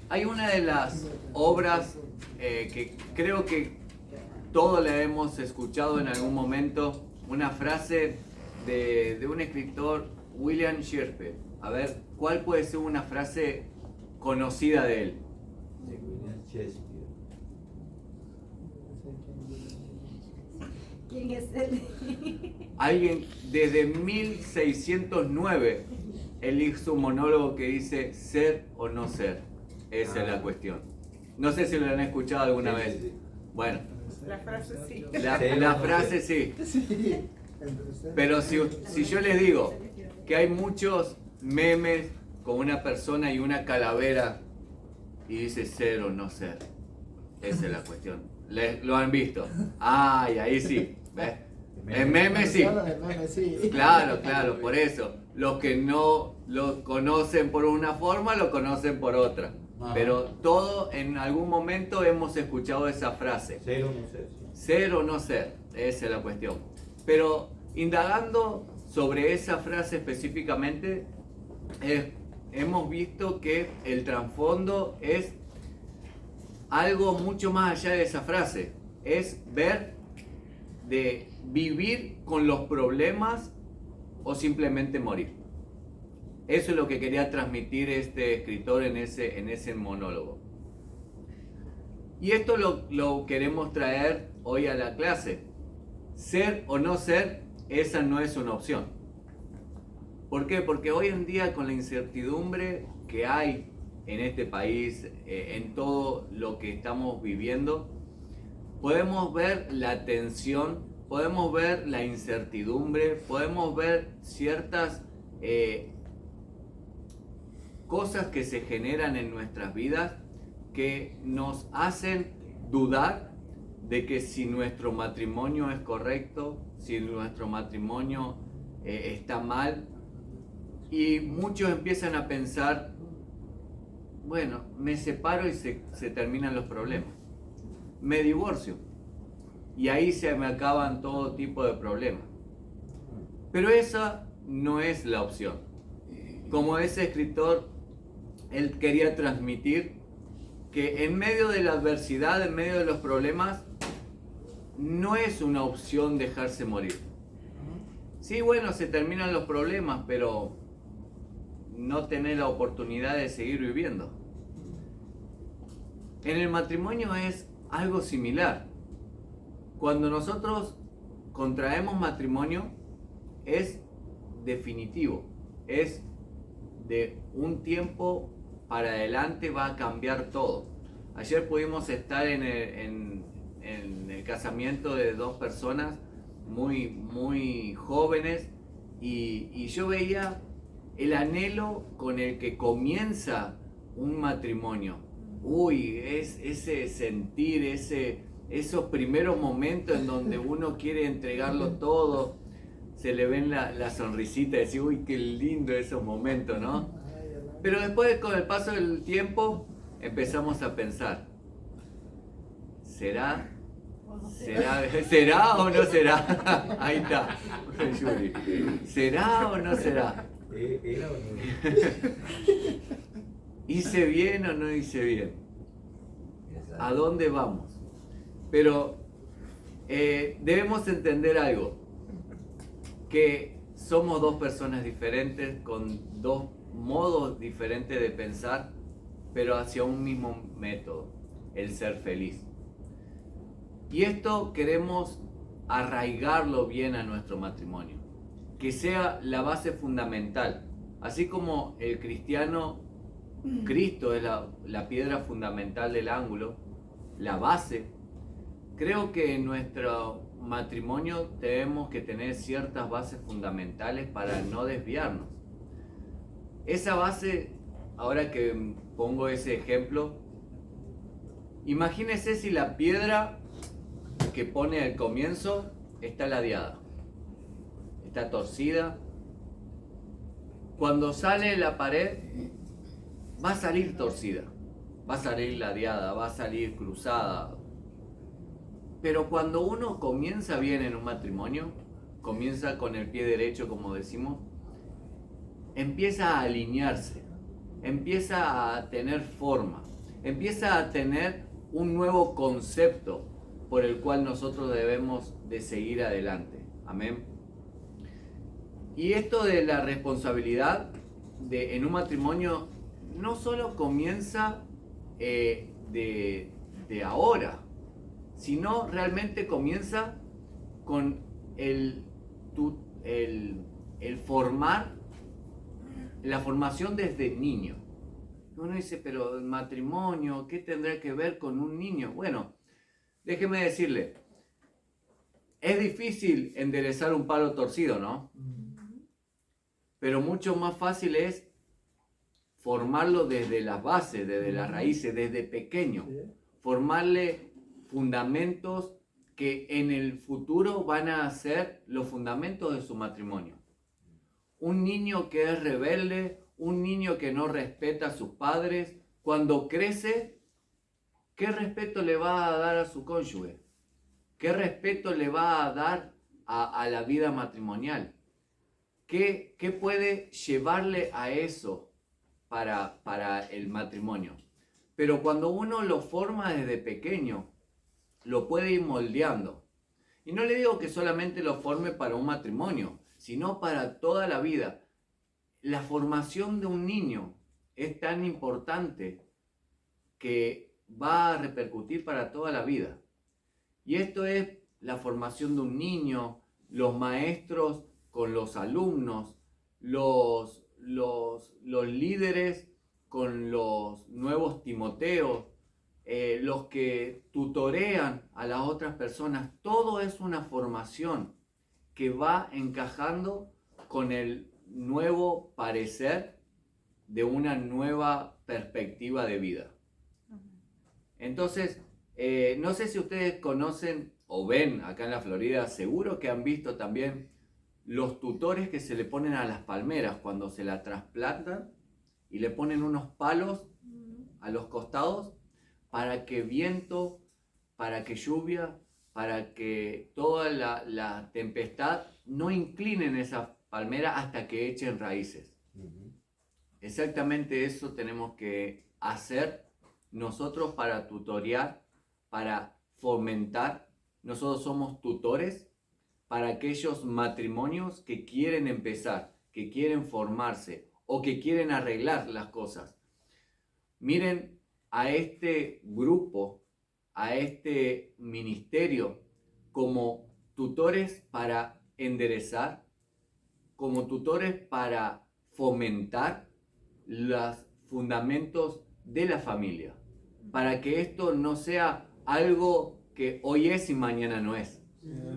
Hay una de las obras que creo que todos la hemos escuchado en algún momento, una frase de un escritor, William Shakespeare. A ver, ¿cuál puede ser una frase conocida de él? De William Shakespeare. ¿Quién es él? Alguien desde 1609, él hizo un monólogo que dice ser o no ser. Esa es la cuestión. No sé si lo han escuchado alguna Sí, vez. sí, sí. Bueno, La frase sí. la frase sí. Pero si yo les digo que hay muchos memes con una persona y una calavera y dice ser o no ser, esa es la cuestión. ¿Lo han visto? Ay, ahí sí. ¿Ves? En memes sí. Claro, claro, por eso. Los que no lo conocen por una forma, lo conocen por otra. Ajá. Pero todo en algún momento hemos escuchado esa frase. Ser o no ser. Ser o no ser, esa es la cuestión. Pero indagando sobre esa frase específicamente, hemos visto que el trasfondo es algo mucho más allá de esa frase. Es ver de vivir con los problemas o simplemente morir. Eso es lo que quería transmitir este escritor en ese monólogo. Y esto lo queremos traer hoy a la clase. Ser o no ser, esa no es una opción. ¿Por qué? Porque hoy en día, con la incertidumbre que hay en este país, en todo lo que estamos viviendo, podemos ver la tensión, podemos ver la incertidumbre, podemos ver ciertas cosas que se generan en nuestras vidas que nos hacen dudar de que si nuestro matrimonio es correcto, si nuestro matrimonio está mal, y muchos empiezan a pensar, bueno, me separo y se terminan los problemas, me divorcio y ahí se me acaban todo tipo de problemas. Pero esa no es la opción. Como ese escritor, él quería transmitir que en medio de la adversidad, en medio de los problemas, no es una opción dejarse morir. Sí, bueno, se terminan los problemas, pero no tener la oportunidad de seguir viviendo. En el matrimonio es algo similar. Cuando nosotros contraemos matrimonio, es definitivo, es de un tiempo para adelante, va a cambiar todo. Ayer pudimos estar en el casamiento de dos personas muy jóvenes y yo veía el anhelo con el que comienza un matrimonio. Uy, es ese sentir, esos primeros momentos en donde uno quiere entregarlo todo, se le ven la sonrisita y decir, uy, qué lindo esos momentos, ¿no? Pero después, con el paso del tiempo, empezamos a pensar, ¿será o no será? Ahí está, Yuri. ¿Será o no será? ¿Era o no? ¿Hice bien o no hice bien? ¿A dónde vamos? Pero debemos entender algo, que somos dos personas diferentes, con dos modos diferentes de pensar, pero hacia un mismo método, el ser feliz. Y esto queremos arraigarlo bien a nuestro matrimonio, que sea la base fundamental. Así como el cristiano, Cristo es la piedra fundamental del ángulo, la base. Creo que en nuestro matrimonio tenemos que tener ciertas bases fundamentales para no desviarnos. Esa base, ahora que pongo ese ejemplo, imagínese si la piedra que pone al comienzo está ladeada, está torcida. Cuando sale la pared, va a salir torcida, va a salir ladeada, va a salir cruzada. Pero cuando uno comienza bien en un matrimonio, comienza con el pie derecho, como decimos, empieza a alinearse, empieza a tener forma. empieza a tener un nuevo concepto por el cual nosotros debemos de seguir adelante. Amén. Y esto de la responsabilidad en un matrimonio no solo comienza de ahora, sino realmente comienza con el formar, la formación desde niño. Uno dice, pero el matrimonio, ¿qué tendrá que ver con un niño? Bueno, déjeme decirle, es difícil enderezar un palo torcido, ¿no? Pero mucho más fácil es formarlo desde las bases, desde las raíces, desde pequeño. Formarle fundamentos que en el futuro van a ser los fundamentos de su matrimonio. Un niño que es rebelde, un niño que no respeta a sus padres, cuando crece, ¿qué respeto le va a dar a su cónyuge? ¿Qué respeto le va a dar a la vida matrimonial? ¿Qué puede llevarle a eso para el matrimonio? Pero cuando uno lo forma desde pequeño, lo puede ir moldeando. Y no le digo que solamente lo forme para un matrimonio, sino para toda la vida. La formación de un niño es tan importante que va a repercutir para toda la vida. Y esto es la formación de un niño, los maestros con los alumnos, los líderes con los nuevos Timoteos, los que tutorean a las otras personas. Todo es una formación que va encajando con el nuevo parecer de una nueva perspectiva de vida. Entonces, no sé si ustedes conocen o ven acá en la Florida, seguro que han visto también los tutores que se le ponen a las palmeras cuando se la trasplantan y le ponen unos palos a los costados para que viento, para que lluvia, para que toda la tempestad no inclinen esa palmera hasta que echen raíces. Exactamente eso tenemos que hacer nosotros para tutorear, para fomentar. Nosotros somos tutores para aquellos matrimonios que quieren empezar, que quieren formarse o que quieren arreglar las cosas. Miren a este grupo, a este ministerio como tutores para enderezar, como tutores para fomentar los fundamentos de la familia, para que esto no sea algo que hoy es y mañana no es,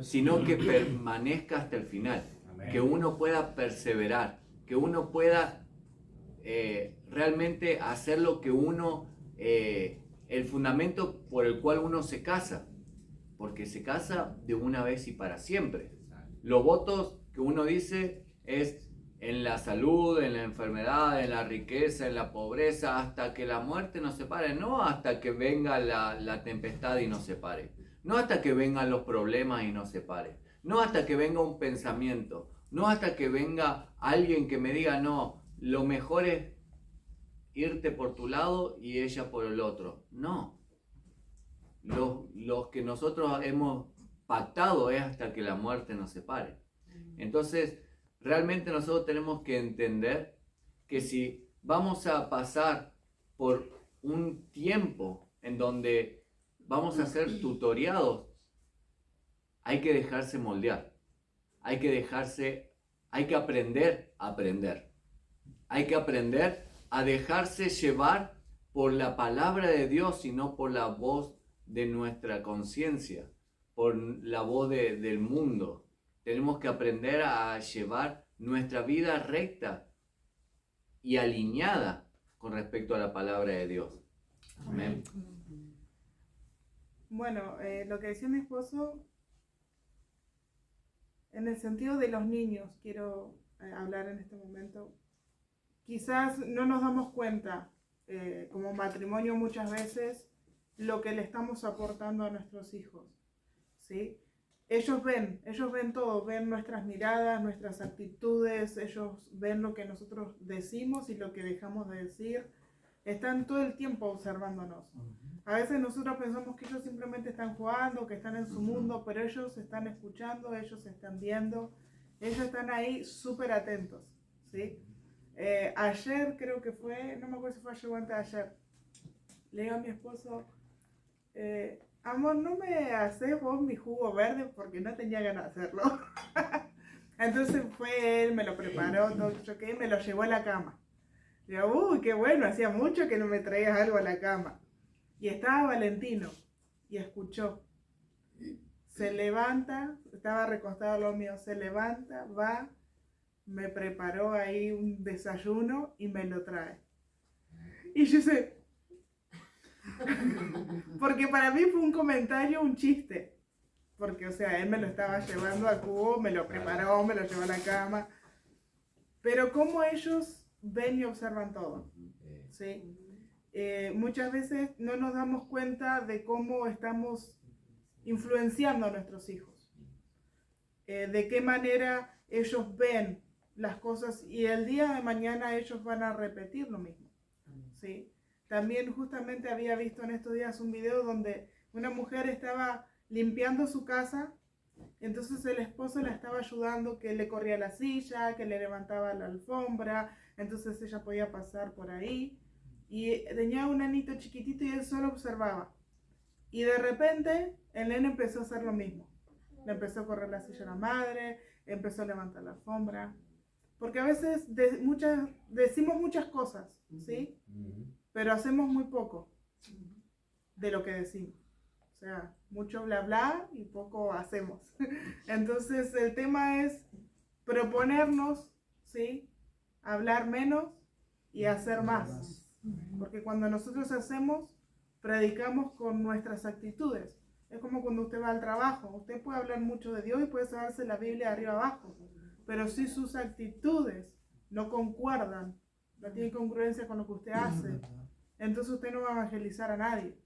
sino que permanezca hasta el final. Amén. Que uno pueda perseverar, que uno pueda realmente hacer lo que uno, el fundamento por el cual uno se casa, porque se casa de una vez y para siempre. Los votos que uno dice es en la salud, en la enfermedad, en la riqueza, en la pobreza, hasta que la muerte nos separe, no hasta que venga la tempestad y nos separe, no hasta que vengan los problemas y nos separe, no hasta que venga un pensamiento, no hasta que venga alguien que me diga, no, lo mejor es irte por tu lado y ella por el otro. No, los que nosotros hemos pactado es hasta que la muerte nos separe. Entonces, realmente nosotros tenemos que entender que si vamos a pasar por un tiempo en donde vamos a ser tutoriados, hay que dejarse moldear, hay que aprender a aprender, hay que aprender a dejarse llevar por la palabra de Dios y no por la voz de nuestra conciencia, por la voz del mundo. Tenemos que aprender a llevar nuestra vida recta y alineada con respecto a la palabra de Dios. Amén. Bueno, lo que decía mi esposo, en el sentido de los niños, quiero hablar en este momento. Quizás no nos damos cuenta, como matrimonio muchas veces, lo que le estamos aportando a nuestros hijos, ¿sí? Ellos ven todo, ven nuestras miradas, nuestras actitudes, ellos ven lo que nosotros decimos y lo que dejamos de decir, están todo el tiempo observándonos. A veces nosotros pensamos que ellos simplemente están jugando, que están en su mundo, pero ellos están escuchando, ellos están viendo, ellos están ahí súper atentos, ¿sí? Ayer creo que fue, no me acuerdo si fue ayer o antes de ayer, le digo a mi esposo, amor, no me haces vos mi jugo verde porque no tenía ganas de hacerlo. Entonces fue él, me lo preparó, todo yo que me lo llevó a la cama. Digo, uy, qué bueno, hacía mucho que no me traías algo a la cama. Y estaba Valentino y escuchó. Se levanta, estaba recostado al lado mío, se levanta, va, me preparó ahí un desayuno y me lo trae. Y yo sé, porque para mí fue un comentario, un chiste. Porque, o sea, él me lo estaba llevando al cubo, me lo preparó, me lo llevó a la cama. Pero cómo ellos ven y observan todo, ¿sí? Muchas veces no nos damos cuenta de cómo estamos influenciando a nuestros hijos. De qué manera ellos ven las cosas y el día de mañana ellos van a repetir lo mismo, ¿sí? También justamente había visto en estos días un video donde una mujer estaba limpiando su casa, entonces el esposo la estaba ayudando, que le corría la silla, que le levantaba la alfombra, entonces ella podía pasar por ahí y tenía un nenito chiquitito y él solo observaba y de repente el nene empezó a hacer lo mismo, le empezó a correr la silla a la madre, empezó a levantar la alfombra, porque a veces decimos muchas cosas, ¿sí? Pero hacemos muy poco de lo que decimos. O sea, mucho bla bla y poco hacemos. Entonces el tema es proponernos, ¿sí? Hablar menos y hacer más. Porque cuando nosotros hacemos, predicamos con nuestras actitudes. Es como cuando usted va al trabajo. Usted puede hablar mucho de Dios y puede saberse la Biblia de arriba abajo. Pero si sus actitudes no concuerdan, no tienen congruencia con lo que usted hace, entonces usted no va a evangelizar a nadie,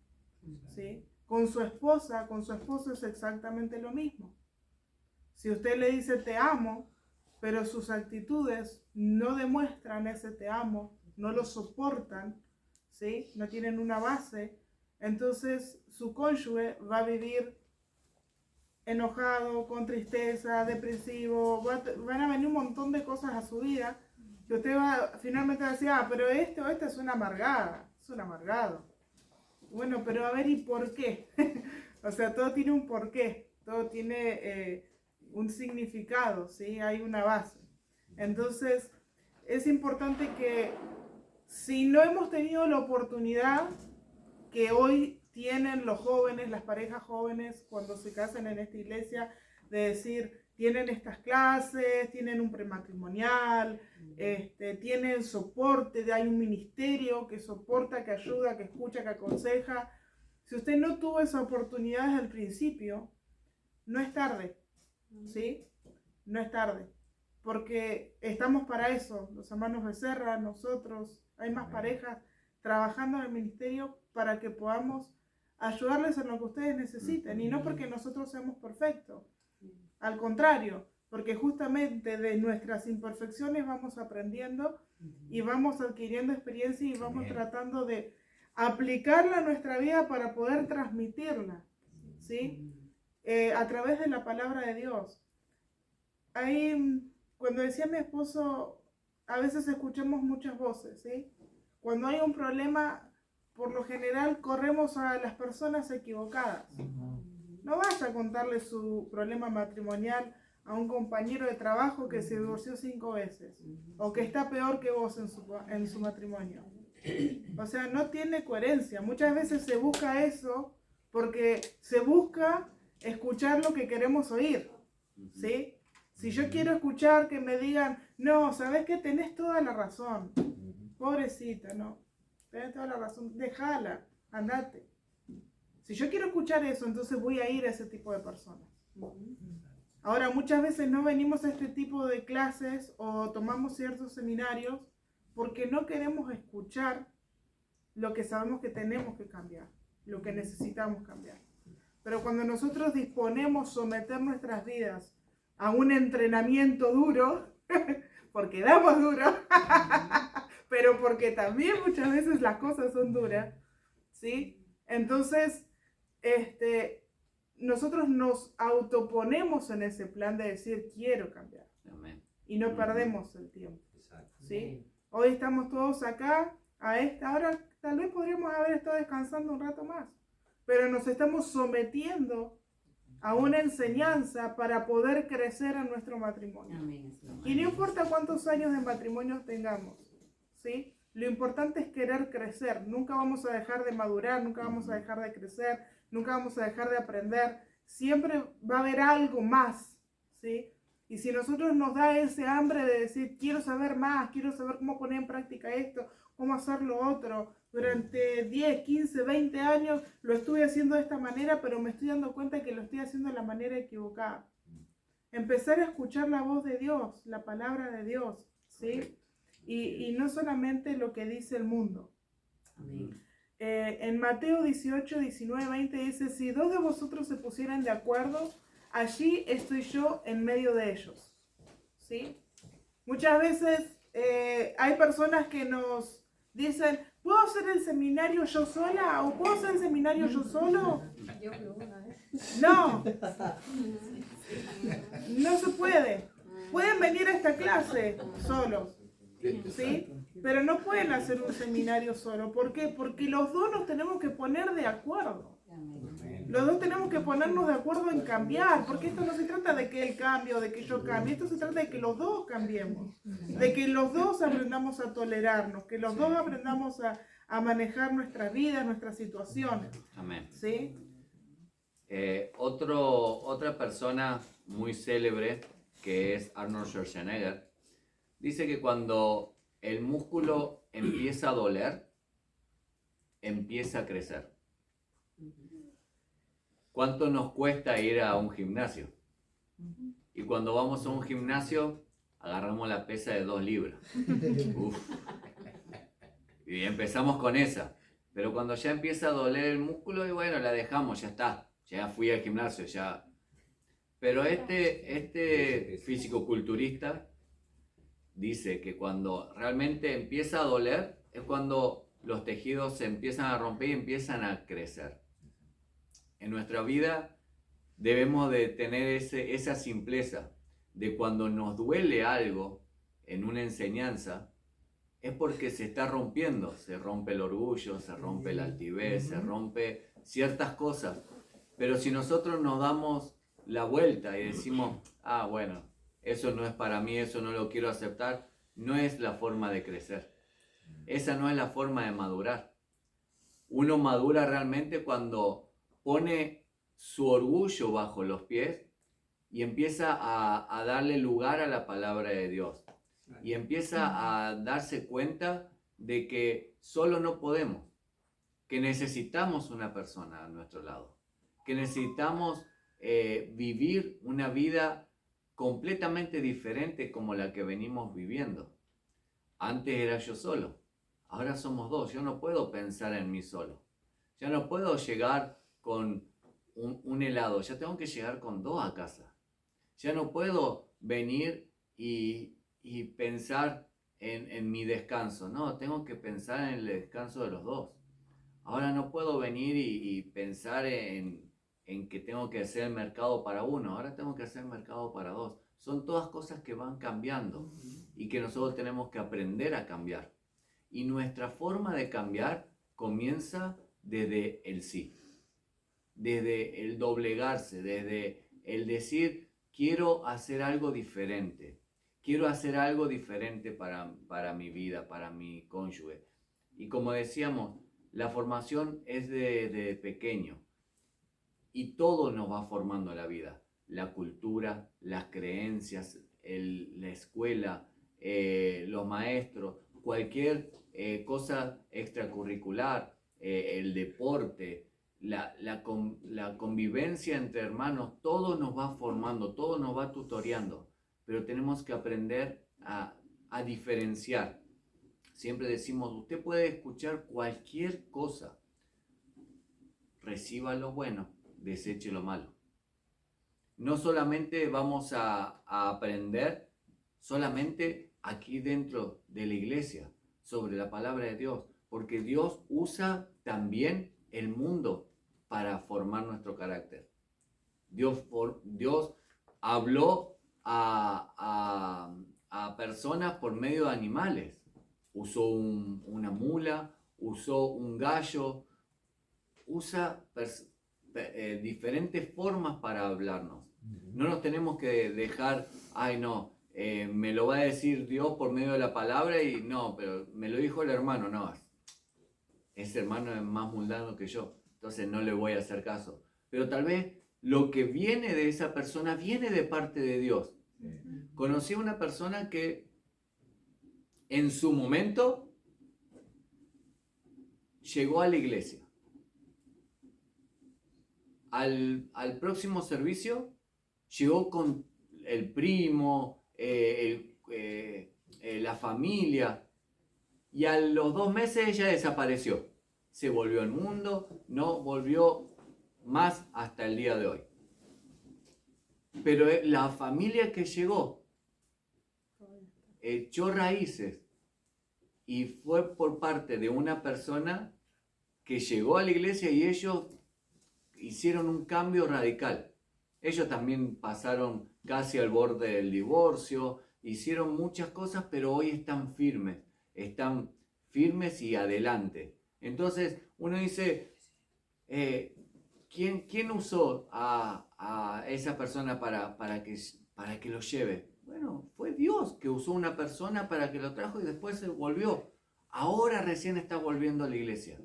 ¿sí? Con su esposa, con su esposo es exactamente lo mismo. Si usted le dice te amo, pero sus actitudes no demuestran ese te amo, no lo soportan, ¿sí? No tienen una base, entonces su cónyuge va a vivir enojado, con tristeza, depresivo, van a venir un montón de cosas a su vida que usted finalmente va a decir, pero esta es una amargada, es un amargado. Bueno, pero a ver, ¿y por qué? O sea, todo tiene un porqué, todo tiene un significado, ¿sí? Hay una base. Entonces, es importante que si no hemos tenido la oportunidad que hoy tienen los jóvenes, las parejas jóvenes, cuando se casan en esta iglesia, de decir, tienen estas clases, tienen un prematrimonial, tienen soporte, hay un ministerio que soporta, que ayuda, que escucha, que aconseja. Si usted no tuvo esa oportunidad desde el principio, no es tarde, ¿sí? No es tarde, porque estamos para eso, los hermanos Becerra, nosotros, hay más parejas trabajando en el ministerio para que podamos ayudarles en lo que ustedes necesiten, y no porque nosotros seamos perfectos, al contrario, porque justamente de nuestras imperfecciones vamos aprendiendo y vamos adquiriendo experiencia y vamos tratando de aplicarla a nuestra vida para poder transmitirla, ¿sí? A través de la palabra de Dios. Ahí, cuando decía mi esposo, a veces escuchamos muchas voces, ¿sí? Cuando hay un problema, por lo general corremos a las personas equivocadas. No vaya a contarle su problema matrimonial a un compañero de trabajo que se divorció 5 veces o que está peor que vos en su matrimonio. O sea, no tiene coherencia. Muchas veces se busca eso porque se busca escuchar lo que queremos oír, ¿sí? Si yo quiero escuchar que me digan, no, ¿sabes qué? Tenés toda la razón. Pobrecita, no. Tenés toda la razón. Déjala, andate. Si yo quiero escuchar eso, entonces voy a ir a ese tipo de personas. Ahora, muchas veces no venimos a este tipo de clases o tomamos ciertos seminarios porque no queremos escuchar lo que sabemos que tenemos que cambiar, lo que necesitamos cambiar. Pero cuando nosotros disponemos someter nuestras vidas a un entrenamiento duro, porque damos duro, pero porque también muchas veces las cosas son duras, ¿sí? Entonces, nosotros nos autoponemos en ese plan de decir, quiero cambiar. Amén. Y no perdemos el tiempo, Exacto. ¿sí? Hoy estamos todos acá, a esta hora, tal vez podríamos haber estado descansando un rato más, pero nos estamos sometiendo a una enseñanza para poder crecer en nuestro matrimonio. Y no importa cuántos años de matrimonio tengamos, ¿sí? Lo importante es querer crecer. Nunca vamos a dejar de madurar, nunca vamos a dejar de crecer, nunca vamos a dejar de aprender. Siempre va a haber algo más, ¿sí? Y si nosotros nos da ese hambre de decir, quiero saber más, quiero saber cómo poner en práctica esto, cómo hacer lo otro, durante 10, 15, 20 años lo estuve haciendo de esta manera, pero me estoy dando cuenta que lo estoy haciendo de la manera equivocada. Empezar a escuchar la voz de Dios, la palabra de Dios, ¿sí? Y no solamente lo que dice el mundo. Amén. En Mateo 18, 19, 20 dice, si dos de vosotros se pusieran de acuerdo, allí estoy yo en medio de ellos, ¿sí? Muchas veces hay personas que nos dicen, ¿puedo hacer el seminario yo sola? ¿O puedo hacer el seminario yo solo? No, no se puede. Pueden venir a esta clase solos, ¿sí? Pero no pueden hacer un seminario solo. ¿Por qué? Porque los dos nos tenemos que poner de acuerdo. Los dos tenemos que ponernos de acuerdo en cambiar, porque esto no se trata de que él cambie o de que yo cambie, esto se trata de que los dos cambiemos, de que los dos aprendamos a tolerarnos, que los dos aprendamos a manejar nuestras vidas, nuestras situaciones. Amén. ¿Sí? Otra persona muy célebre, que es Arnold Schwarzenegger, dice que cuando el músculo empieza a doler, empieza a crecer. ¿Cuánto nos cuesta ir a un gimnasio? Y cuando vamos a un gimnasio, agarramos la pesa de 2 libras. Uf. Y empezamos con esa. Pero cuando ya empieza a doler el músculo, y bueno, la dejamos, ya está. Ya fui al gimnasio, ya. Pero este fisicoculturista dice que cuando realmente empieza a doler, es cuando los tejidos se empiezan a romper y empiezan a crecer. En nuestra vida debemos de tener esa simpleza de cuando nos duele algo en una enseñanza, es porque se está rompiendo, se rompe el orgullo, se rompe la altivez, se rompe ciertas cosas. Pero si nosotros nos damos la vuelta y decimos, ah, bueno, eso no es para mí, eso no lo quiero aceptar, no es la forma de crecer. Esa no es la forma de madurar. Uno madura realmente cuando pone su orgullo bajo los pies y empieza a darle lugar a la palabra de Dios. Y empieza a darse cuenta de que solo no podemos, que necesitamos una persona a nuestro lado, que necesitamos vivir una vida completamente diferente como la que venimos viviendo. Antes era yo solo, ahora somos dos. Yo no puedo pensar en mí solo. Ya no puedo llegar con un helado, ya tengo que llegar con 2 a casa. Ya no puedo venir y pensar en mi descanso. No, tengo que pensar en el descanso de los dos. Ahora no puedo venir y pensar en que tengo que hacer el mercado para uno. Ahora tengo que hacer el mercado para 2. Son todas cosas que van cambiando y que nosotros tenemos que aprender a cambiar. Y nuestra forma de cambiar comienza desde el sí, desde el doblegarse, desde el decir, quiero hacer algo diferente. Quiero hacer algo diferente para mi vida, para mi cónyuge. Y como decíamos, la formación es de pequeño. Y todo nos va formando la vida. La cultura, las creencias, la escuela, los maestros, cualquier cosa extracurricular, el deporte, la convivencia entre hermanos, todo nos va formando, todo nos va tutoreando. Pero tenemos que aprender a diferenciar. Siempre decimos, usted puede escuchar cualquier cosa. Reciba lo bueno, deseche lo malo. No solamente vamos a aprender solamente aquí dentro de la iglesia, sobre la palabra de Dios, porque Dios usa también el mundo para formar nuestro carácter. Dios habló a personas por medio de animales. Usó una mula, usó un gallo, usa diferentes formas para hablarnos. No nos tenemos que dejar, ay no, me lo va a decir Dios por medio de la palabra y no, pero me lo dijo el hermano, no, ese hermano es más mundano que yo, entonces no le voy a hacer caso. Pero tal vez lo que viene de esa persona viene de parte de Dios. Conocí a una persona que en su momento llegó a la iglesia. Al próximo servicio llegó con el primo, la familia, y a los 2 meses ella desapareció. Se volvió al mundo, no volvió más hasta el día de hoy. Pero la familia que llegó echó raíces y fue por parte de una persona que llegó a la iglesia y ellos hicieron un cambio radical. Ellos también pasaron casi al borde del divorcio, hicieron muchas cosas, pero hoy están firmes y adelante. Entonces uno dice, ¿quién usó a esa persona para que lo lleve? Bueno, fue Dios que usó una persona para que lo trajo y después se volvió. Ahora recién está volviendo a la iglesia.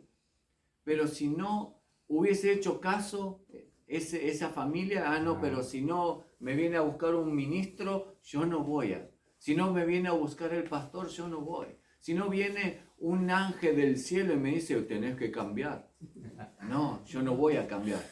Pero si no hubiese hecho caso esa familia, no, pero si no me viene a buscar un ministro, yo no voy a. Si no me viene a buscar el pastor, yo no voy. Si no viene un ángel del cielo y me dice, tenés que cambiar. No, yo no voy a cambiar.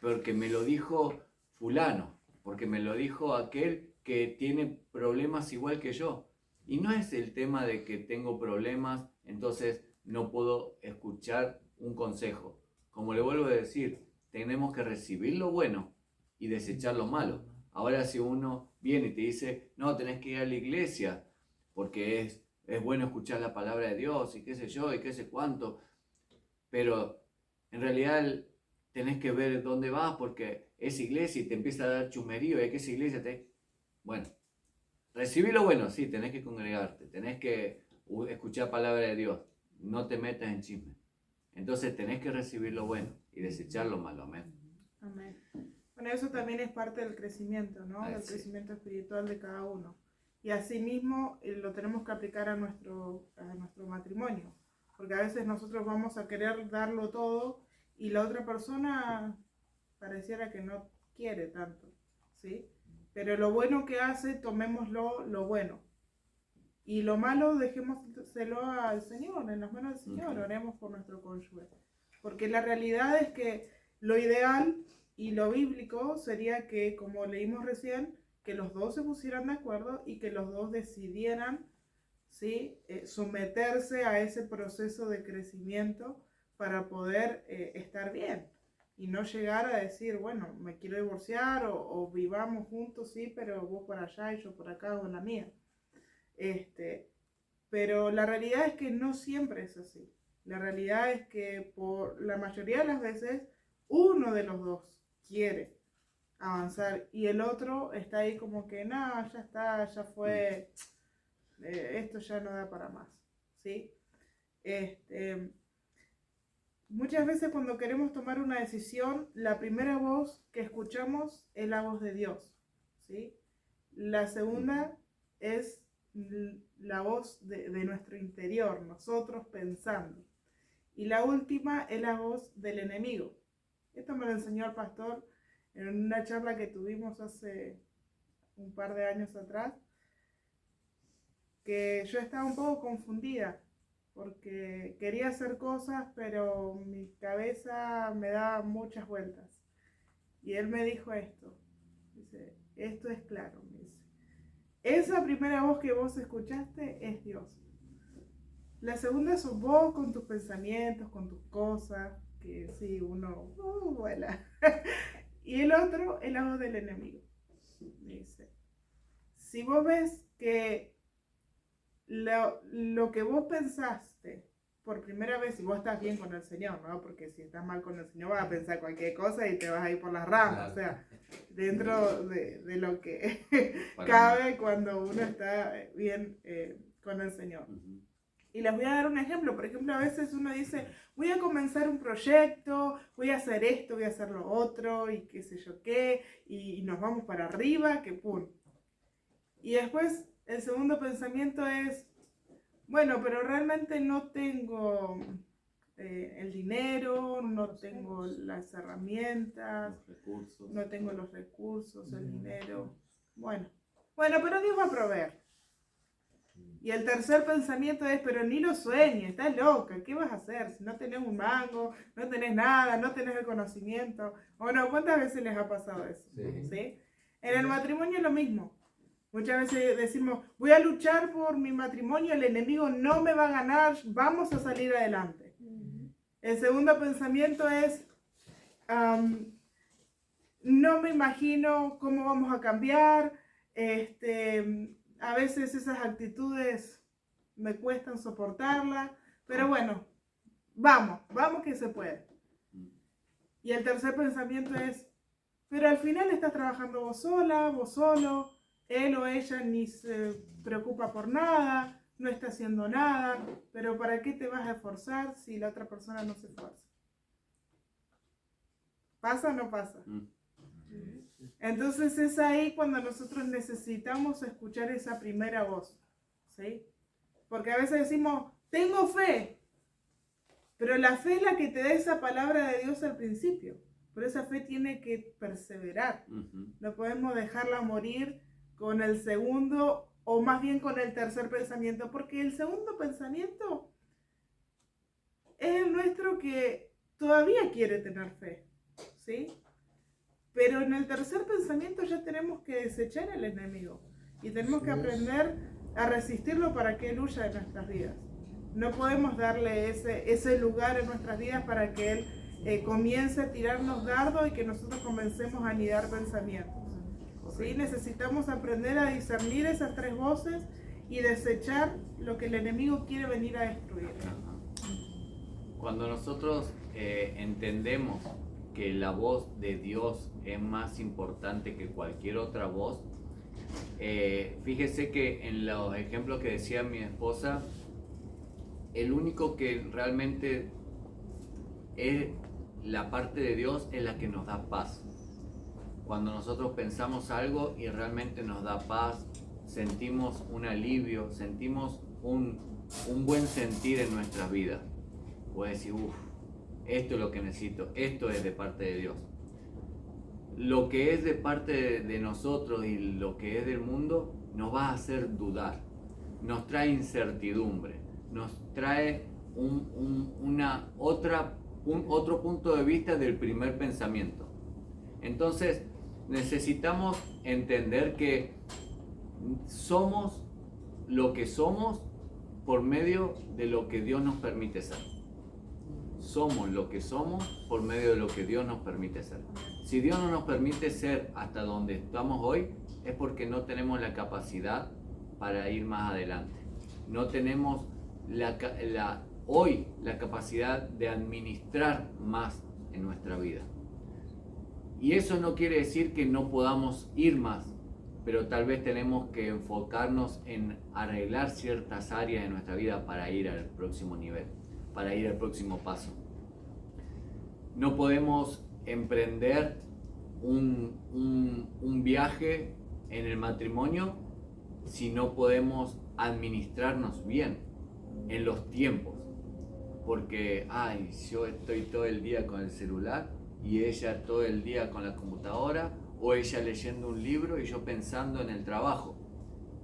Porque me lo dijo fulano, porque me lo dijo aquel que tiene problemas igual que yo. Y no es el tema de que tengo problemas, entonces no puedo escuchar un consejo. Como le vuelvo a decir, tenemos que recibir lo bueno y desechar lo malo. Ahora si uno viene y te dice, no, tenés que ir a la iglesia porque es bueno escuchar la palabra de Dios y qué sé yo y qué sé cuánto, pero en realidad tenés que ver dónde vas porque esa iglesia y te empieza a dar chumerío y que esa iglesia Bueno, recibí lo bueno, sí, tenés que congregarte, tenés que escuchar palabra de Dios, no te metas en chisme. Entonces tenés que recibir lo bueno y desechar lo malo, amén. Amén. Bueno, eso también es parte del crecimiento, ¿no? Del Sí. crecimiento espiritual de cada uno. Y asimismo lo tenemos que aplicar a nuestro matrimonio. Porque a veces nosotros vamos a querer darlo todo y la otra persona pareciera que no quiere tanto, ¿sí? Pero lo bueno que hace, tomémoslo lo bueno. Y lo malo, dejémoselo al Señor, en las manos del Señor, oremos por nuestro cónyuge. Porque la realidad es que lo ideal y lo bíblico sería que, como leímos recién, que los dos se pusieran de acuerdo y que los dos decidieran, ¿sí? Someterse a ese proceso de crecimiento para poder estar bien. Y no llegar a decir, bueno, me quiero divorciar o vivamos juntos, sí, pero vos por allá y yo por acá o en la mía. Pero la realidad es que no siempre es así. La realidad es que por la mayoría de las veces uno de los dos quiere avanzar y el otro está ahí como que no, ya está, ya fue, esto ya no da para más, ¿sí? Muchas veces cuando queremos tomar una decisión, la primera voz que escuchamos es la voz de Dios, ¿sí? La segunda es la voz de nuestro interior, nosotros pensando. Y la última es la voz del enemigo. Esto me lo enseñó el pastor en una charla que tuvimos hace un par de años atrás, que yo estaba un poco confundida, porque quería hacer cosas, pero mi cabeza me daba muchas vueltas. Y él me dijo esto, dice, esto es claro, me dice. Esa primera voz que vos escuchaste es Dios. La segunda sos vos con tus pensamientos, con tus cosas, que sí, uno vuela. Y el otro es la voz del enemigo. Dice, si vos ves que lo que vos pensaste por primera vez, si vos estás bien con el Señor, ¿no? Porque si estás mal con el Señor vas a pensar cualquier cosa y te vas a ir por las ramas. Claro. O sea, dentro de lo que cabe cuando uno está bien con el Señor. Uh-huh. Y les voy a dar un ejemplo. Por ejemplo, a veces uno dice, voy a comenzar un proyecto, voy a hacer esto, voy a hacer lo otro, y qué sé yo qué, y nos vamos para arriba, que pum. Y después el segundo pensamiento es, bueno, pero realmente no tengo el dinero, no tengo las herramientas, no tengo los recursos, el dinero. Bueno, pero Dios va a proveer. Y el tercer pensamiento es, pero ni lo sueñes, estás loca, ¿qué vas a hacer? Si no tenés un mango, no tenés nada, no tenés el conocimiento. Bueno, ¿cuántas veces les ha pasado eso? ¿Sí? En el matrimonio es lo mismo. Muchas veces decimos, voy a luchar por mi matrimonio, el enemigo no me va a ganar, vamos a salir adelante. El segundo pensamiento es, no me imagino cómo vamos a cambiar, a veces esas actitudes me cuestan soportarlas, pero bueno, vamos que se puede. Y el tercer pensamiento es, pero al final estás trabajando vos sola, vos solo, él o ella ni se preocupa por nada, no está haciendo nada, pero ¿para qué te vas a esforzar si la otra persona no se esfuerza? ¿Pasa o no pasa? Entonces es ahí cuando nosotros necesitamos escuchar esa primera voz, ¿sí? Porque a veces decimos, tengo fe, pero la fe es la que te da esa palabra de Dios al principio, pero esa fe tiene que perseverar, no podemos dejarla morir con el segundo o más bien con el tercer pensamiento, porque el segundo pensamiento es el nuestro que todavía quiere tener fe, ¿sí? Pero en el tercer pensamiento ya tenemos que desechar al enemigo y tenemos que aprender a resistirlo para que él huya de nuestras vidas. No podemos darle ese lugar en nuestras vidas para que él comience a tirarnos dardo y que nosotros comencemos a anidar pensamientos. ¿Sí? Necesitamos aprender a discernir esas tres voces y desechar lo que el enemigo quiere venir a destruir. Cuando nosotros entendemos que la voz de Dios es más importante que cualquier otra voz, fíjese que en los ejemplos que decía mi esposa, el único que realmente es la parte de Dios es la que nos da paz. Cuando nosotros pensamos algo y realmente nos da paz, sentimos un alivio, sentimos un buen sentir en nuestras vidas. Puedes decir, esto es lo que necesito, esto es de parte de Dios. Lo que es de parte de nosotros y lo que es del mundo nos va a hacer dudar, nos trae incertidumbre, nos trae otro punto de vista del primer pensamiento. Entonces necesitamos entender que somos lo que somos por medio de lo que Dios nos permite ser. Somos lo que somos por medio de lo que Dios nos permite ser. Si Dios no nos permite ser hasta donde estamos hoy, es porque no tenemos la capacidad para ir más adelante. No tenemos hoy la capacidad de administrar más en nuestra vida. Y eso no quiere decir que no podamos ir más, pero tal vez tenemos que enfocarnos en arreglar ciertas áreas de nuestra vida para ir al próximo nivel, para ir al próximo paso. No podemos emprender un viaje en el matrimonio si no podemos administrarnos bien en los tiempos. Porque, yo estoy todo el día con el celular y ella todo el día con la computadora, o ella leyendo un libro y yo pensando en el trabajo.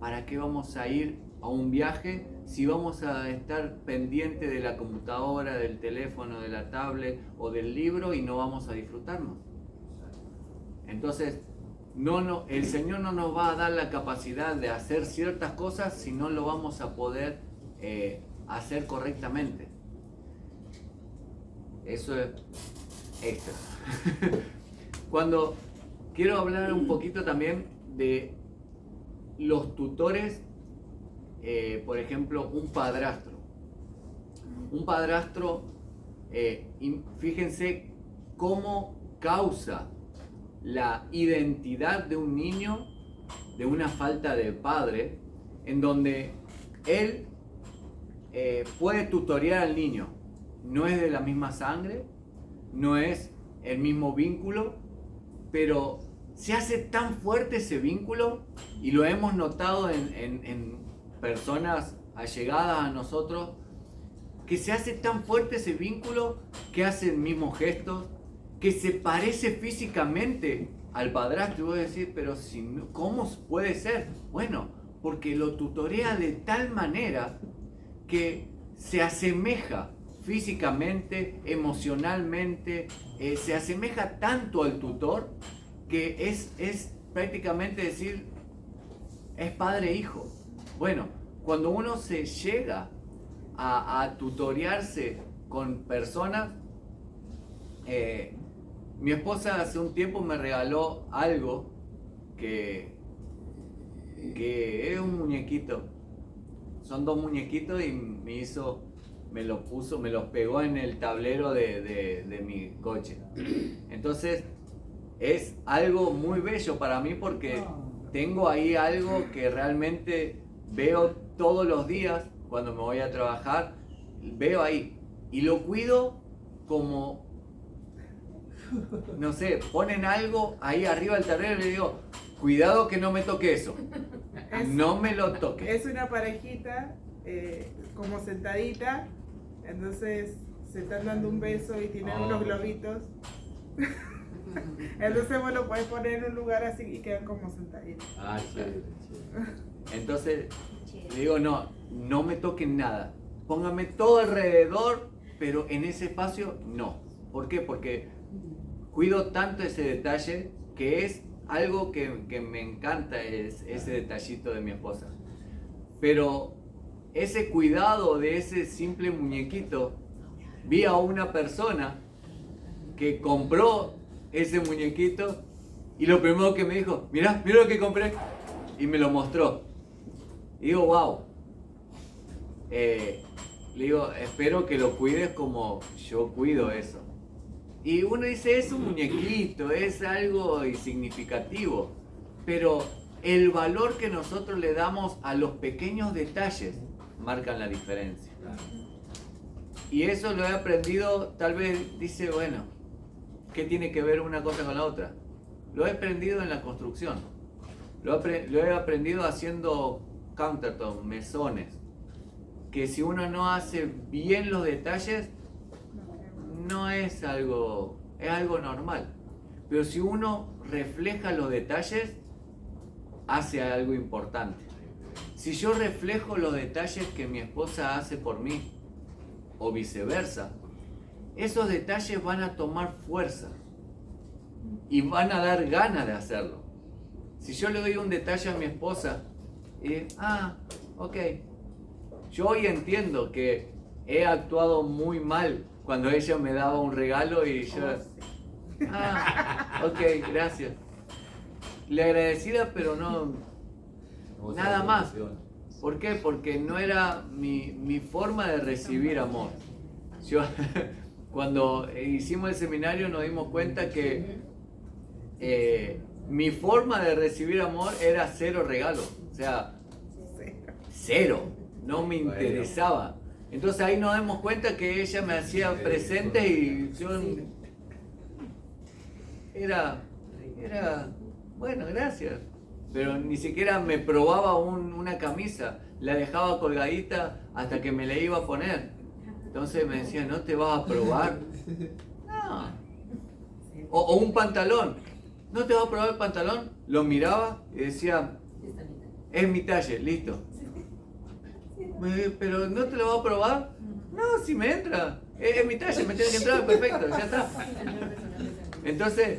¿Para qué vamos a ir a un viaje si vamos a estar pendiente de la computadora, del teléfono, de la tablet o del libro y no vamos a disfrutarnos? Entonces, el Señor no nos va a dar la capacidad de hacer ciertas cosas si no lo vamos a poder hacer correctamente. Eso es extra. Cuando quiero hablar un poquito también de los tutores por ejemplo, un padrastro. Un padrastro, fíjense cómo causa la identidad de un niño de una falta de padre, en donde él puede tutorear al niño. No es de la misma sangre, no es el mismo vínculo, pero se hace tan fuerte ese vínculo, y lo hemos notado en personas allegadas a nosotros, que se hace tan fuerte ese vínculo que hacen mismos gestos, que se parece físicamente al padrastro. Y vos decís, pero si no, ¿cómo puede ser? Bueno, porque lo tutorea de tal manera que se asemeja físicamente, emocionalmente, se asemeja tanto al tutor que es prácticamente decir, es padre e hijo. Bueno, cuando uno se llega a tutorearse con personas, mi esposa hace un tiempo me regaló algo que es un muñequito. Son dos muñequitos y me los pegó en el tablero de mi coche. Entonces es algo muy bello para mí, porque tengo ahí algo que realmente veo todos los días cuando me voy a trabajar, veo ahí y lo cuido como, no sé, ponen algo ahí arriba del tablero y le digo, cuidado que no me toque eso, no me lo toque. Es una parejita como sentadita, entonces se están dando un beso y tienen unos globitos. Entonces vos lo podés poner en un lugar así y quedan como sentaditos. Ah, chévere. Entonces le digo, no me toquen nada, pónganme todo alrededor, pero en ese espacio no. ¿Por qué? Porque cuido tanto ese detalle, que es algo que me encanta, es ese detallito de mi esposa. Pero ese cuidado de ese simple muñequito, vi a una persona que compró ese muñequito y lo primero que me dijo, mira lo que compré, y me lo mostró. Y digo, wow. Le digo, espero que lo cuides como yo cuido eso. Y uno dice, es un muñequito, es algo insignificativo, pero el valor que nosotros le damos a los pequeños detalles marcan la diferencia. Y eso lo he aprendido, tal vez dice, bueno, ¿qué tiene que ver una cosa con la otra? Lo he aprendido en la construcción, lo he aprendido haciendo countertop, mesones, que si uno no hace bien los detalles, no es algo, es algo normal. Pero si uno refleja los detalles, hace algo importante. Si yo reflejo los detalles que mi esposa hace por mí, o viceversa, esos detalles van a tomar fuerza y van a dar ganas de hacerlo. Si yo le doy un detalle a mi esposa y ok, yo hoy entiendo que he actuado muy mal cuando ella me daba un regalo y yo, ok, gracias. Le agradecida, pero no, nada más. ¿Por qué? Porque no era mi forma de recibir amor. Yo, cuando hicimos el seminario nos dimos cuenta que mi forma de recibir amor era cero regalos. O sea, cero. No me interesaba. Entonces ahí nos dimos cuenta que ella me hacía presentes y yo era bueno, gracias. Pero ni siquiera me probaba una camisa, la dejaba colgadita hasta que me la iba a poner. Entonces me decía, ¿no te vas a probar? No. O un pantalón, ¿no te vas a probar el pantalón? Lo miraba y decía, es mi talle, listo. Pero ¿no te lo vas a probar? No, si me entra, es mi talle, me tiene que entrar, perfecto, ya está. Entonces,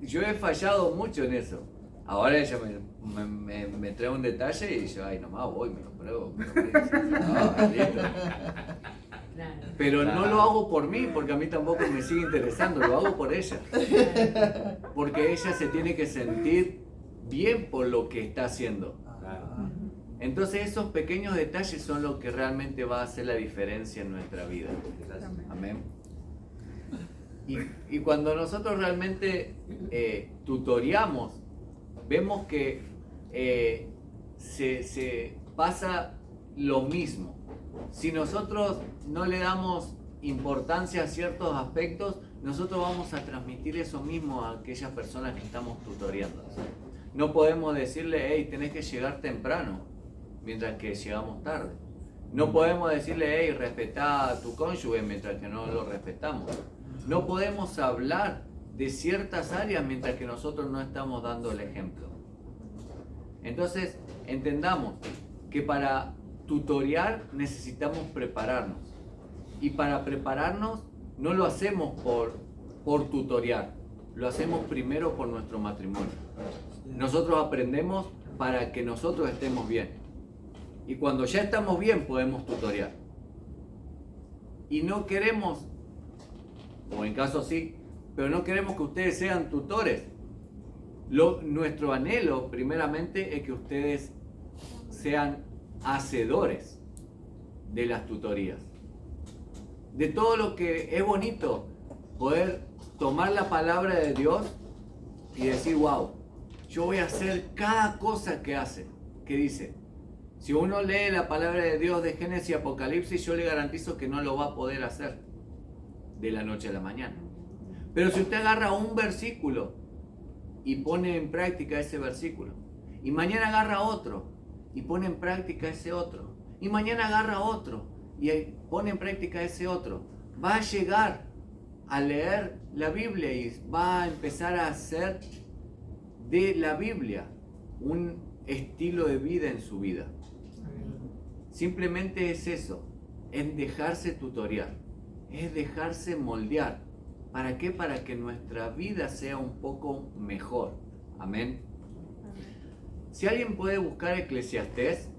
yo he fallado mucho en eso. Ahora ella me trae un detalle y yo, nomás voy, me lo pruebo. Listo. Pero no lo hago por mí, porque a mí tampoco me sigue interesando, lo hago por ella. Porque ella se tiene que sentir bien por lo que está haciendo. Ah, Entonces esos pequeños detalles son lo que realmente va a hacer la diferencia en nuestra vida. gracias. Amén. Y cuando nosotros realmente tutoriamos, vemos que se pasa lo mismo. Si nosotros no le damos importancia a ciertos aspectos, nosotros vamos a transmitir eso mismo a aquellas personas que estamos tutoriando. No podemos decirle, hey, tenés que llegar temprano, mientras que llegamos tarde. No podemos decirle, hey, respetá a tu cónyuge, mientras que no lo respetamos. No podemos hablar de ciertas áreas mientras que nosotros no estamos dando el ejemplo. Entonces, entendamos que para tutoriar necesitamos prepararnos. Y para prepararnos no lo hacemos por tutoriar, lo hacemos primero por nuestro matrimonio. Nosotros aprendemos para que nosotros estemos bien. Y cuando ya estamos bien podemos tutoriar. Y no queremos, o en caso sí, pero no queremos que ustedes sean tutores. Nuestro anhelo primeramente es que ustedes sean hacedores de las tutorías. De todo lo que es bonito poder tomar la palabra de Dios y decir, wow, yo voy a hacer cada cosa que hace, que dice. Si uno lee la palabra de Dios de Génesis y Apocalipsis, yo le garantizo que no lo va a poder hacer de la noche a la mañana. Pero si usted agarra un versículo y pone en práctica ese versículo, y mañana agarra otro y pone en práctica ese otro, y mañana agarra otro y pone en práctica ese otro, va a llegar a leer la Biblia y va a empezar a hacer de la Biblia un estilo de vida en su vida. Simplemente es eso, es dejarse tutoriar, es dejarse moldear. ¿Para qué? Para que nuestra vida sea un poco mejor. Amén. Si alguien puede buscar Eclesiastés,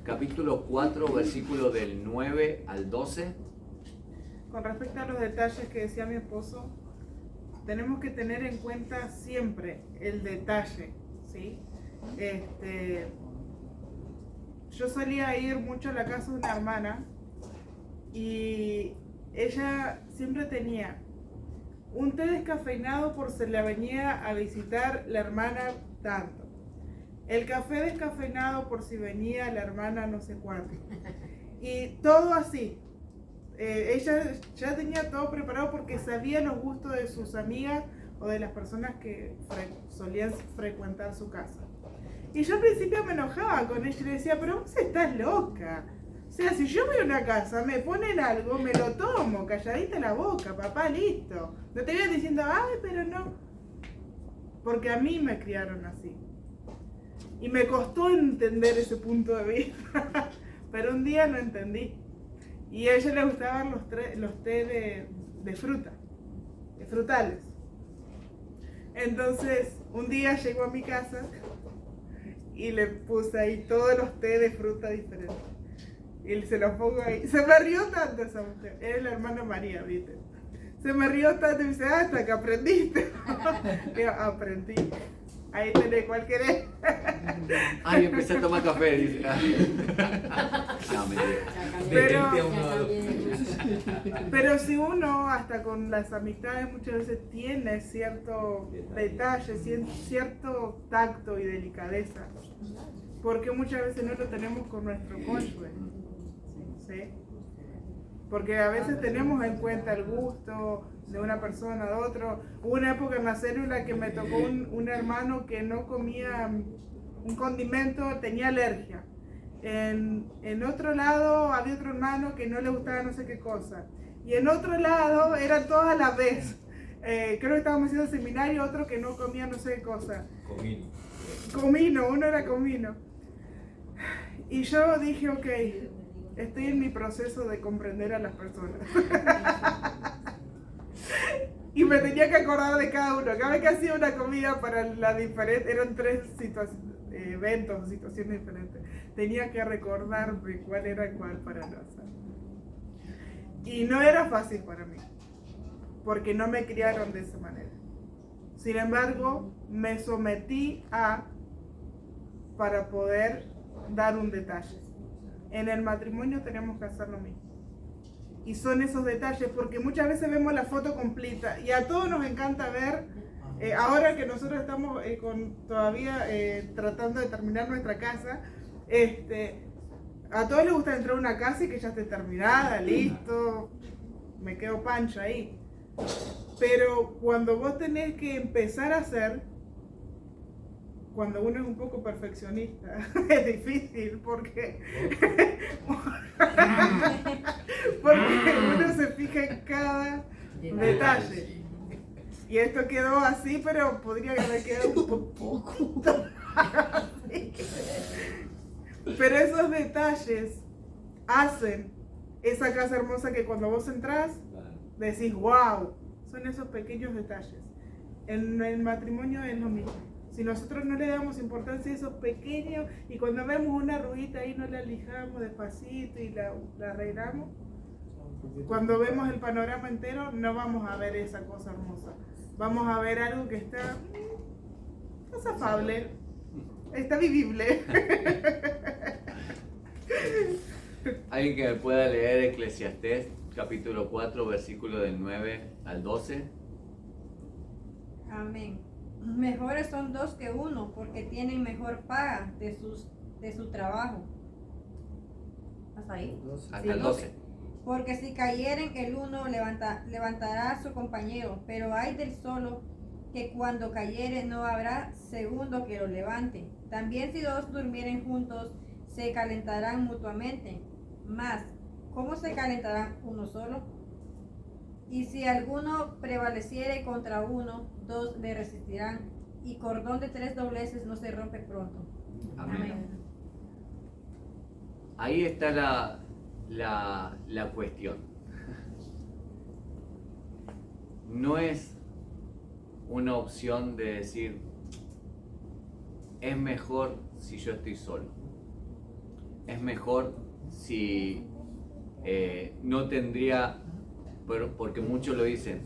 capítulo 4, versículo del 9 al 12. Con respecto a los detalles que decía mi esposo, tenemos que tener en cuenta siempre el detalle, ¿sí? Yo solía ir mucho a la casa de una hermana y ella siempre tenía un té descafeinado por si la venía a visitar la hermana tanto, el café descafeinado por si venía la hermana no sé cuánto, y todo así. Ella ya tenía todo preparado porque sabía los gustos de sus amigas o de las personas que solían frecuentar su casa. Y yo al principio me enojaba con ella y le decía, pero vos estás loca. O sea, si yo voy a una casa, me ponen algo, me lo tomo, calladita la boca, papá, listo. No te voy diciendo, ay, pero no. Porque a mí me criaron así. Y me costó entender ese punto de vista. Pero un día lo entendí. Y a ella le gustaban los té de fruta, de frutales. Entonces, un día llegó a mi casa y le puse ahí todos los té de fruta diferentes. Y se los pongo ahí. Se me rió tanto esa mujer. Era la hermana María, ¿viste? Se me rió tanto y me dice, hasta que aprendiste. Yo aprendí. Ahí tenés, ¿cuál querés? Ay, empecé a tomar café, dice. No, mentira. Pero si uno, hasta con las amistades, muchas veces tiene cierto detalle, cierto tacto y delicadeza, porque muchas veces no lo tenemos con nuestro cónyuge, ¿sí? Porque a veces tenemos en cuenta el gusto de una persona, de otro. Hubo una época en la célula que me tocó un hermano que no comía un condimento, tenía alergia. En otro lado había otro hermano que no le gustaba no sé qué cosa. Y en otro lado eran todos a la vez. Creo que estábamos haciendo seminario, otro que no comía no sé qué cosa. Comino, uno era comino. Y yo dije, ok, estoy en mi proceso de comprender a las personas. Y me tenía que acordar de cada uno. Cada vez que hacía una comida para la diferente, eran 3 eventos o situaciones diferentes. Tenía que recordarme cuál era cuál para no hacer. Y no era fácil para mí, porque no me criaron de esa manera. Sin embargo, me sometí a para poder dar un detalle. En el matrimonio tenemos que hacer lo mismo. Y son esos detalles, porque muchas veces vemos la foto completa y a todos nos encanta ver, ahora que nosotros estamos todavía tratando de terminar nuestra casa, a todos les gusta entrar a una casa y que ya esté terminada, listo, me quedo pancho ahí. Pero cuando vos tenés que empezar a hacer, cuando uno es un poco perfeccionista, es difícil porque uno se fija en cada detalle. Y esto quedó así, pero podría haber quedado un poco así. Pero esos detalles hacen esa casa hermosa que cuando vos entrás decís, wow, son esos pequeños detalles. En el matrimonio es lo mismo. Si nosotros no le damos importancia a esos pequeños y cuando vemos una arruguita ahí no la lijamos despacito y la arreglamos, cuando vemos el panorama entero no vamos a ver esa cosa hermosa. Vamos a ver algo que está afable, está vivible. ¿Alguien que me pueda leer Eclesiastés capítulo 4 versículo del 9 al 12? Amén. Mejores son dos que uno, porque tienen mejor paga de su trabajo. ¿Hasta ahí? Hasta Sí, el 12. Porque si cayeren el uno levantará a su compañero, pero hay del solo que cuando cayere no habrá segundo que lo levante. También si dos durmieren juntos, se calentarán mutuamente. Mas, ¿cómo se calentarán uno solo? Y si alguno prevaleciere contra uno, dos le resistirán, y cordón de 3 dobleces no se rompe pronto. Amén. Ahí está la cuestión. No es una opción de decir, es mejor si yo estoy solo. Es mejor si no tendría, porque muchos lo dicen,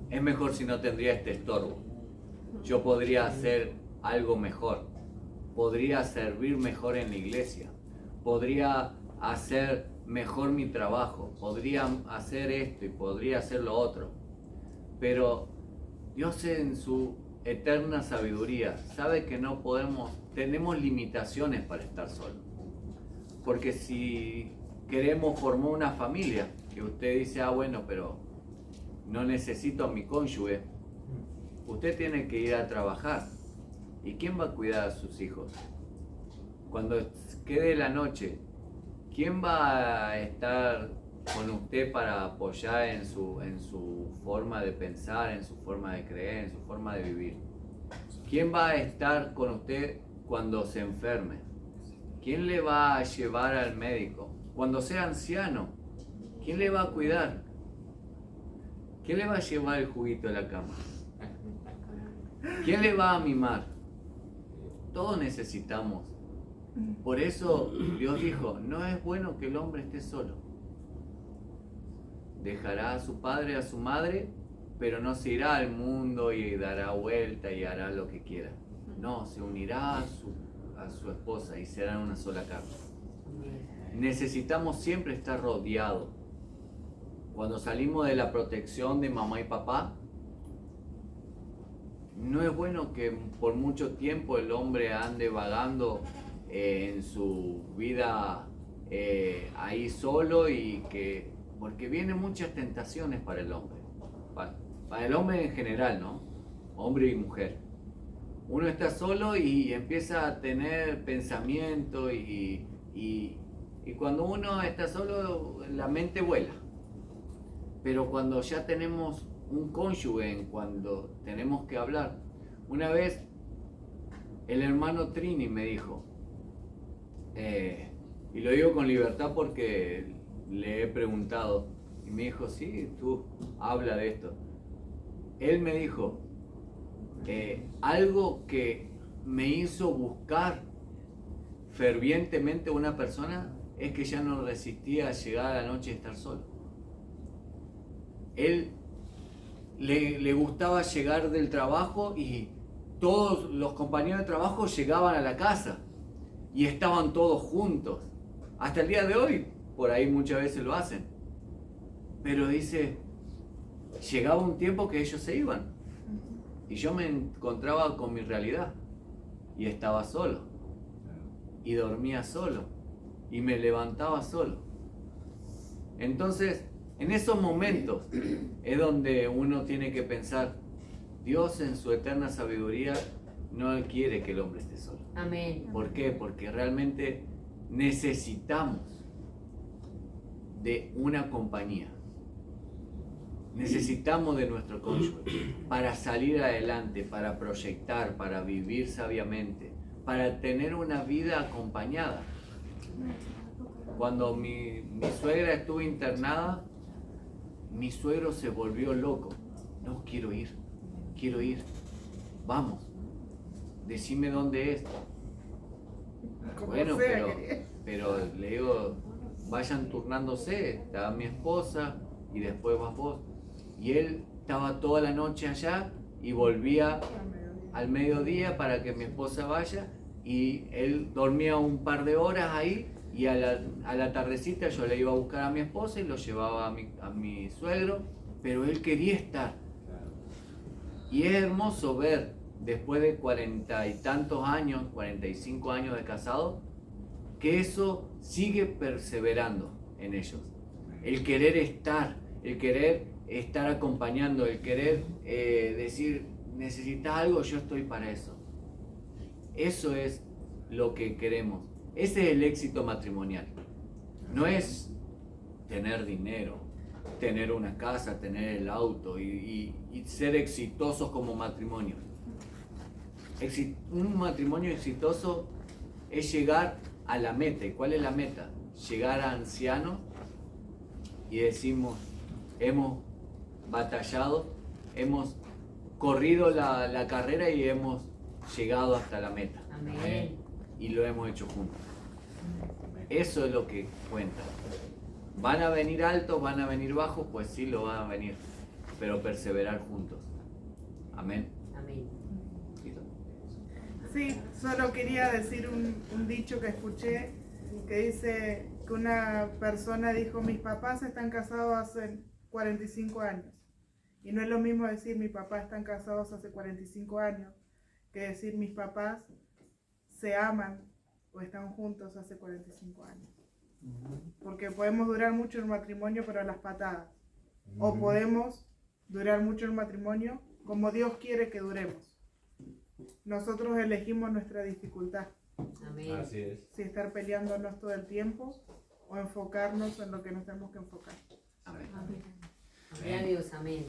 es mejor si no tendría este estorbo. Yo podría hacer algo mejor, podría servir mejor en la iglesia, podría hacer mejor mi trabajo, podría hacer esto y podría hacer lo otro. Pero Dios en su eterna sabiduría sabe que no podemos, tenemos limitaciones para estar solos. Porque si queremos formar una familia, que usted dice, bueno, pero no necesito a mi cónyuge, usted tiene que ir a trabajar. ¿Y quién va a cuidar a sus hijos? Cuando quede la noche, ¿quién va a estar con usted para apoyar en su forma de pensar, en su forma de creer, en su forma de vivir? ¿Quién va a estar con usted cuando se enferme? ¿Quién le va a llevar al médico? Cuando sea anciano, ¿quién le va a cuidar? ¿Quién le va a llevar el juguito a la cama? ¿Quién le va a mimar? Todos necesitamos. Por eso Dios dijo, no es bueno que el hombre esté solo. Dejará a su padre, a su madre, pero no se irá al mundo y dará vuelta y hará lo que quiera. No, se unirá a su esposa y serán una sola carne. Necesitamos siempre estar rodeados. Cuando salimos de la protección de mamá y papá, no es bueno que por mucho tiempo el hombre ande vagando en su vida ahí solo porque vienen muchas tentaciones para el hombre. Para el hombre en general, ¿no? Hombre y mujer. Uno está solo y empieza a tener pensamiento y cuando uno está solo la mente vuela. Pero cuando ya tenemos un cónyuge, cuando tenemos que hablar. Una vez el hermano Trini me dijo, y lo digo con libertad porque le he preguntado, y me dijo, sí, tú habla de esto. Él me dijo, algo que me hizo buscar fervientemente a una persona es que ya no resistía a llegar a la noche y estar solo. Él le gustaba llegar del trabajo y todos los compañeros de trabajo llegaban a la casa y estaban todos juntos. Hasta el día de hoy, por ahí muchas veces lo hacen. Pero dice, llegaba un tiempo que ellos se iban y yo me encontraba con mi realidad y estaba solo y dormía solo y me levantaba solo. Entonces, en esos momentos es donde uno tiene que pensar, Dios en su eterna sabiduría no quiere que el hombre esté solo. Amén. ¿Por qué? Porque realmente necesitamos de una compañía. Necesitamos de nuestro cónyuge para salir adelante, para proyectar, para vivir sabiamente, para tener una vida acompañada. Cuando mi suegra estuvo internada, mi suegro se volvió loco. No, quiero ir, vamos, decime dónde es. Como Bueno, sea, quería. pero le digo, vayan turnándose, está mi esposa y después vas vos. Y él estaba toda la noche allá y volvía al mediodía para que mi esposa vaya y él dormía un par de horas ahí y a la tardecita yo le iba a buscar a mi esposa y lo llevaba a mi suegro, pero él quería estar. Y es hermoso ver, después de 40 y tantos años, 45 años de casado, que eso sigue perseverando en ellos. El querer estar acompañando, el querer decir, necesitas algo, yo estoy para eso. Eso es lo que queremos. Ese es el éxito matrimonial. No es tener dinero, tener una casa, tener el auto y ser exitosos como matrimonio. Un matrimonio exitoso es llegar a la meta. ¿Y cuál es la meta? Llegar a ancianos y decimos, hemos batallado, hemos corrido la carrera y hemos llegado hasta la meta. Amén. Y lo hemos hecho juntos. Eso es lo que cuenta. ¿Van a venir altos, van a venir bajos? Pues sí, lo van a venir, pero perseverar juntos. Amén. Amén. Sí, solo quería decir un dicho que escuché que dice que una persona dijo, mis papás están casados hace 45 años. Y no es lo mismo decir mis papás están casados hace 45 años que decir mis papás se aman o están juntos hace 45 años. Porque podemos durar mucho el matrimonio pero a las patadas. O podemos durar mucho el matrimonio como Dios quiere que duremos. Nosotros elegimos nuestra dificultad. Amén. Así es. Si estar peleándonos todo el tiempo o enfocarnos en lo que nos tenemos que enfocar. Amén. Gloria a Dios. Amén.